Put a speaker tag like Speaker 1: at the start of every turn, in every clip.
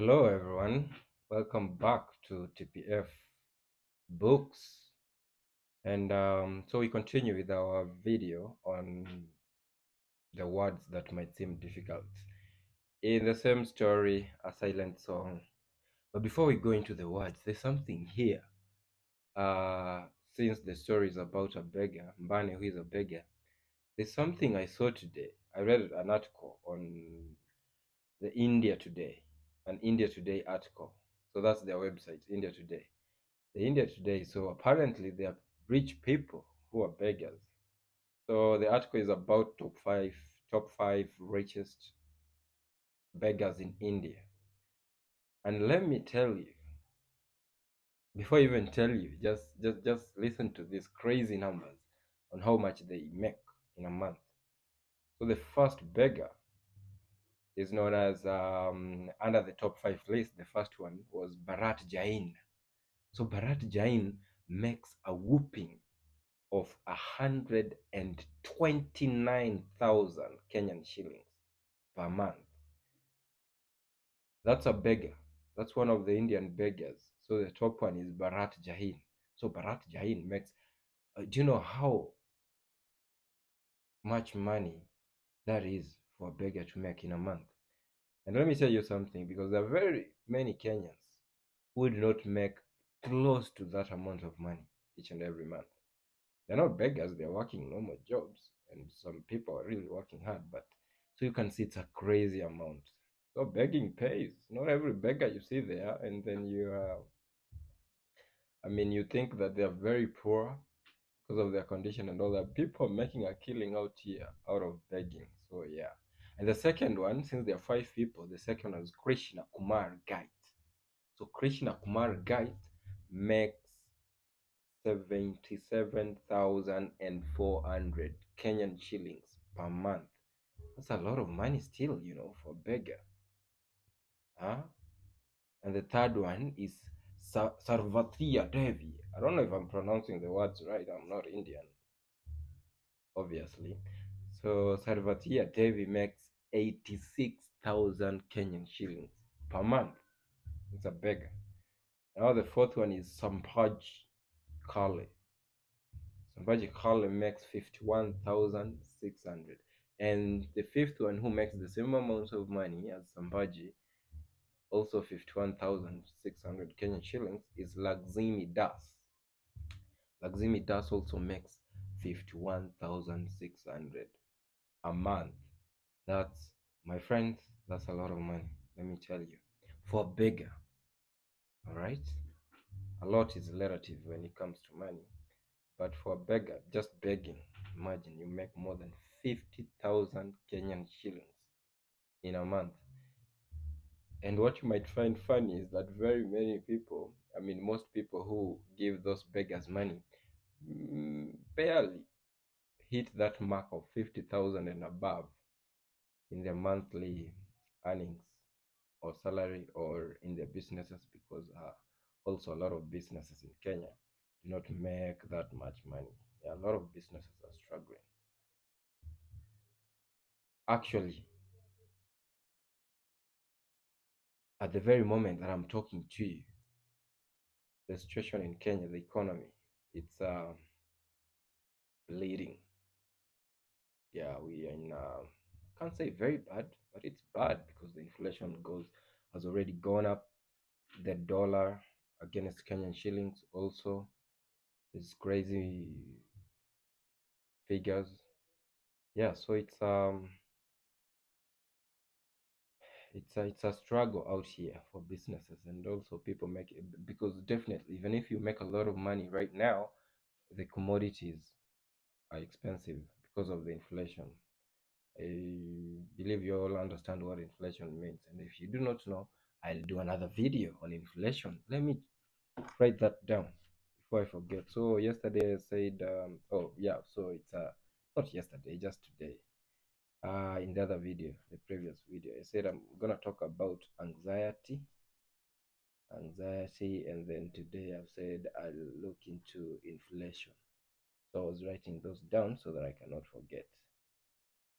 Speaker 1: Hello, everyone. Welcome back to TPF Books. And so we continue with our video on the words that might seem difficult. In the same story, A Silent Song. But before we go into the words, there's something here. Since the story is about a beggar, Mbane, who is a beggar, there's something I saw today. I read an article on the India Today, an India Today article. So that's their website, India Today. The India Today. So apparently they are rich people who are beggars. So the article is about top five richest beggars in India. And let me tell you, before I even tell you, just listen to these crazy numbers on how much they make in a month. So the first beggar is known as under the top five list. The first one was Bharat Jain. So Bharat Jain makes a whooping of 129,000 Kenyan shillings per month. That's a beggar. That's one of the Indian beggars. So the top one is Bharat Jain. So Bharat Jain makes, do you know how much money that is for a beggar to make in a month? And let me tell you something, because there are very many Kenyans who do not make close to that amount of money each and every month. They're not beggars, they're working normal jobs, and some people are really working hard, but so you can see it's a crazy amount. So begging pays. Not every beggar you see there, and then you think that they're very poor because of their condition and all that. People making a killing out here out of begging. So yeah. And the second one, since there are five people, the second one is Krishna Kumar Gait. So Krishna Kumar Gait makes 77,400 Kenyan shillings per month. That's a lot of money still, for a beggar. Huh? And the third one is Sarvathiya Devi. I don't know if I'm pronouncing the words right. I'm not Indian, obviously. So Sarvathiya Devi makes 86,000 Kenyan shillings per month. It's a beggar. Now the fourth one is Sampaj Kale. Sambhaji Kale makes 51,600. And the fifth one, who makes the same amount of money as Sambhaji, also 51,600 Kenyan shillings, is Lakshmi Das. Lakshmi Das also makes 51,600 a month. That's, my friends, that's a lot of money, let me tell you, for a beggar. All right? A lot is relative when it comes to money. But for a beggar, just begging, imagine you make more than 50,000 Kenyan shillings in a month. And what you might find funny is that very many people, most people who give those beggars money, barely hit that mark of 50,000 and above in their monthly earnings or salary or in their businesses, because also a lot of businesses in Kenya do not make that much money. Yeah, a lot of businesses are struggling. Actually, at the very moment that I'm talking to you, the situation in Kenya, the economy, it's bleeding. Yeah, we are in, can't say very bad, but it's bad because the inflation has already gone up. The dollar against Kenyan shillings also is crazy figures. Yeah, so it's a struggle out here for businesses, and also people make it, because definitely even if you make a lot of money right now, the commodities are expensive because of the inflation. I believe you all understand what inflation means, and if you do not know, I'll do another video on inflation. Let me write that down before I forget. So yesterday I said, oh yeah, so it's not yesterday, just today. In the other video, the previous video, I said I'm gonna talk about anxiety, and then today I've said I'll look into inflation. So I was writing those down so that I cannot forget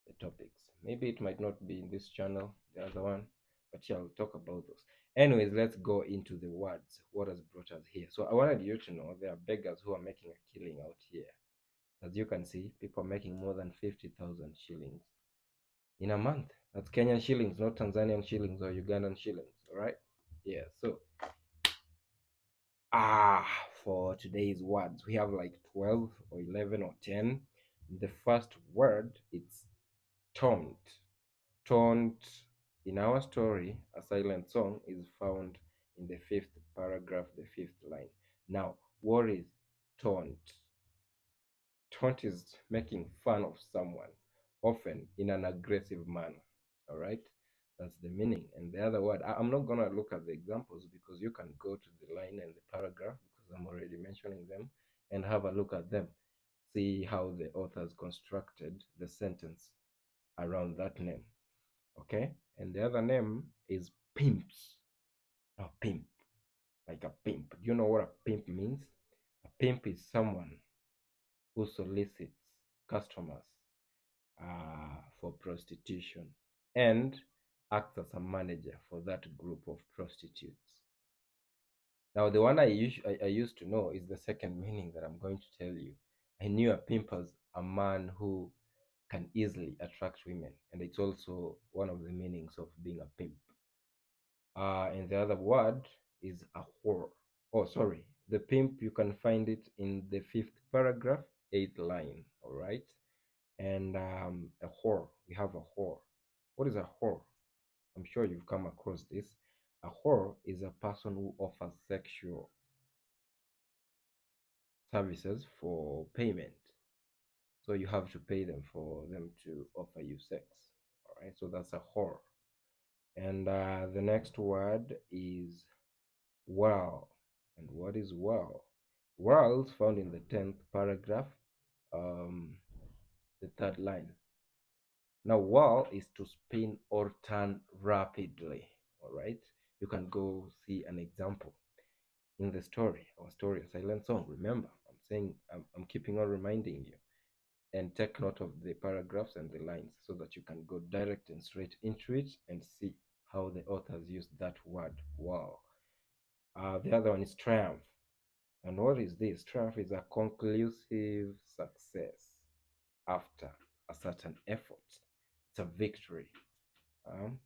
Speaker 1: the topics. Maybe it might not be in this channel, the other one, but yeah, I'll talk about those. Anyways, let's go into the words. What has brought us here? So I wanted you to know there are beggars who are making a killing out here. As you can see, people are making more than 50,000 shillings in a month. That's Kenyan shillings, not Tanzanian shillings or Ugandan shillings. All right? Yeah. So for today's words, we have like 12 or 11 or 10. The first word it's taunt. Taunt in our story, a silent song, is found in the fifth paragraph, the fifth line. Now, what is taunt? Taunt is making fun of someone, often in an aggressive manner. All right, that's the meaning. And the other word, I'm not gonna look at the examples because you can go to the line and the paragraph because I'm already mentioning them and have a look at them. See how the authors constructed the sentence around that name. Okay, and the other name is pimps. A pimp, like a pimp. Do you know what a pimp means? A pimp is someone who solicits customers for prostitution and acts as a manager for that group of prostitutes. Now, the one I used to know is the second meaning that I'm going to tell you. I knew a pimp as a man who can easily attract women, and it's also one of the meanings of being a pimp. And the other word is a whore. Oh, sorry. The pimp, you can find it in the fifth paragraph, eighth line. All right. And a whore, we have a whore. What is a whore? I'm sure you've come across this. A whore is a person who offers sexual services for payment. So you have to pay them for them to offer you sex. All right. So that's a whore. And the next word is wow. And what is wow? Wow is found in the 10th paragraph, the third line. Now, whirl is to spin or turn rapidly. All right. You can go see an example in the story. Our story, a silent song. Remember, I'm saying I'm keeping on reminding you. And take note of the paragraphs and the lines so that you can go direct and straight into it and see how the authors use that word wow. The other one is triumph. And what is this? Triumph is a conclusive success after a certain effort. It's a victory. Um,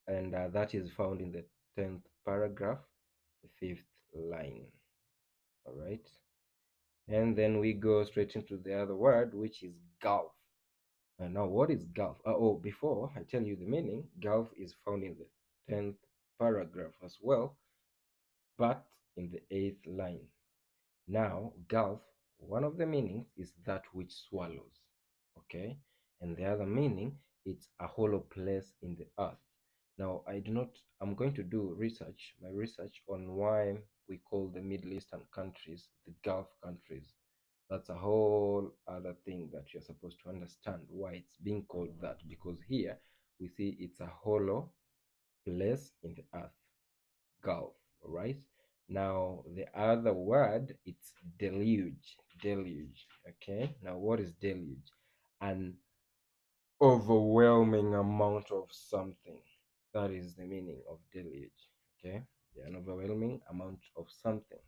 Speaker 1: and that is found in the 10th paragraph, the fifth line. All right. And then we go straight into the other word, which is gulf. And now, what is gulf? Oh, before I tell you the meaning, gulf is found in the 10th paragraph as well, but in the 8th line. Now, gulf, one of the meanings is that which swallows. Okay. And the other meaning, it's a hollow place in the earth. Now, I'm going to do my research on why we call the Middle Eastern countries the Gulf countries. That's a whole other thing that you're supposed to understand why it's being called that, because here we see it's a hollow place in the earth, Gulf, all right? Now, the other word, it's deluge, deluge, okay? Now, what is deluge? An overwhelming amount of something. That is the meaning of deluge. Okay, yeah, an overwhelming amount of something.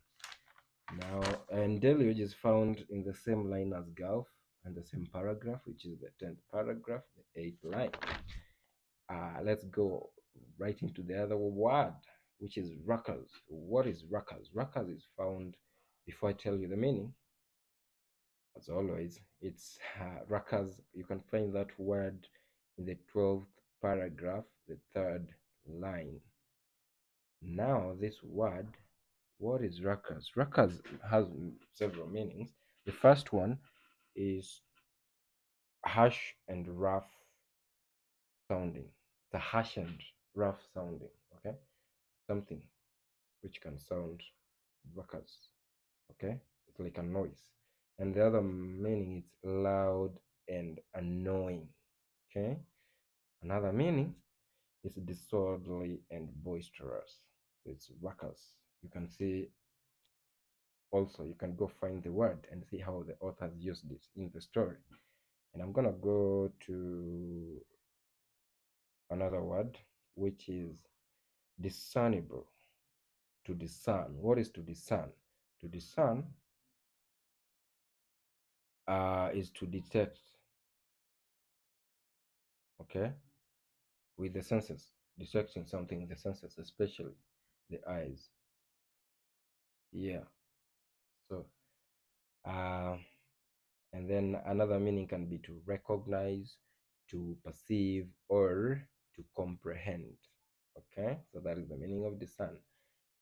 Speaker 1: Now, and deluge is found in the same line as gulf and the same paragraph, which is the 10th paragraph, the 8th line. Let's go right into the other word, which is ruckus. What is ruckus? Ruckus is found, before I tell you the meaning, as always, it's ruckus. You can find that word in the 12th paragraph, the third line. Now, this word, what is ruckus? Ruckus has several meanings. The first one is harsh and rough sounding. The harsh and rough sounding, okay? Something which can sound ruckus, okay? It's like a noise. And the other meaning is loud and annoying, okay? Another meaning is disorderly and boisterous. It's ruckus. You can see also, you can go find the word and see how the authors used it in the story. And I'm gonna go to another word, which is discernible. To discern. What is to discern? To discern is to detect, okay, with the senses, detecting something with the senses, especially the eyes. Yeah. So, uh, and then another meaning can be to recognize, to perceive, or to comprehend. Okay, so that is the meaning of discern.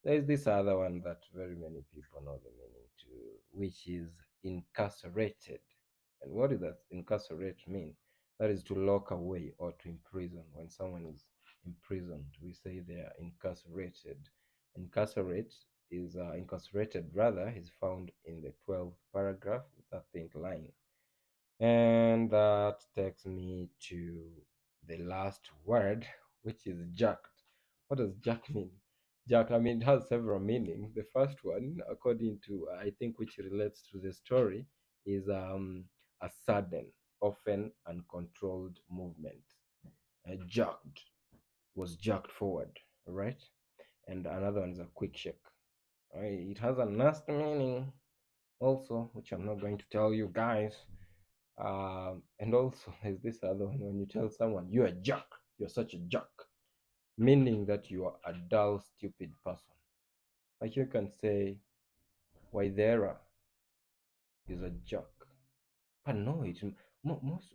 Speaker 1: There is this other one that very many people know the meaning to, which is incarcerated. And what does that incarcerate mean? That is to lock away or to imprison. When someone is imprisoned, we say they are incarcerated. Incarcerate is incarcerated rather is found in the 12th paragraph, the 13th line. And that takes me to the last word, which is jacked. What does jack mean? Jack, I mean, it has several meanings. The first one, according to, I think, which relates to the story, is a sudden, often uncontrolled movement. Jerked, was jerked forward, all right? And another one is a quick shake. All right? It has a nasty meaning also, which I'm not going to tell you guys. And also, there's this other one when you tell someone you're a jerk, you're such a jerk, meaning that you are a dull, stupid person. Like you can say, Waithera is a jerk. But no,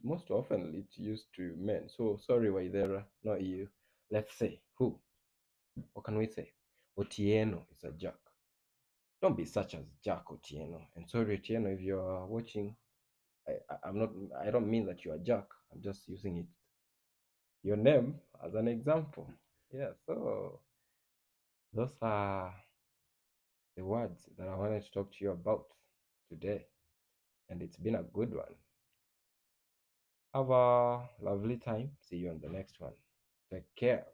Speaker 1: most often it's used to men. So sorry, Waithera, not you. Let's say who? What can we say? Otieno is a jerk. Don't be such a jerk, Otieno. And sorry, Otieno, if you're watching, I'm not. I don't mean that you're a jerk. I'm just using it your name as an example. Yeah, so those are the words that I wanted to talk to you about today, and it's been a good one. Have a lovely time. See you on the next one. Take care.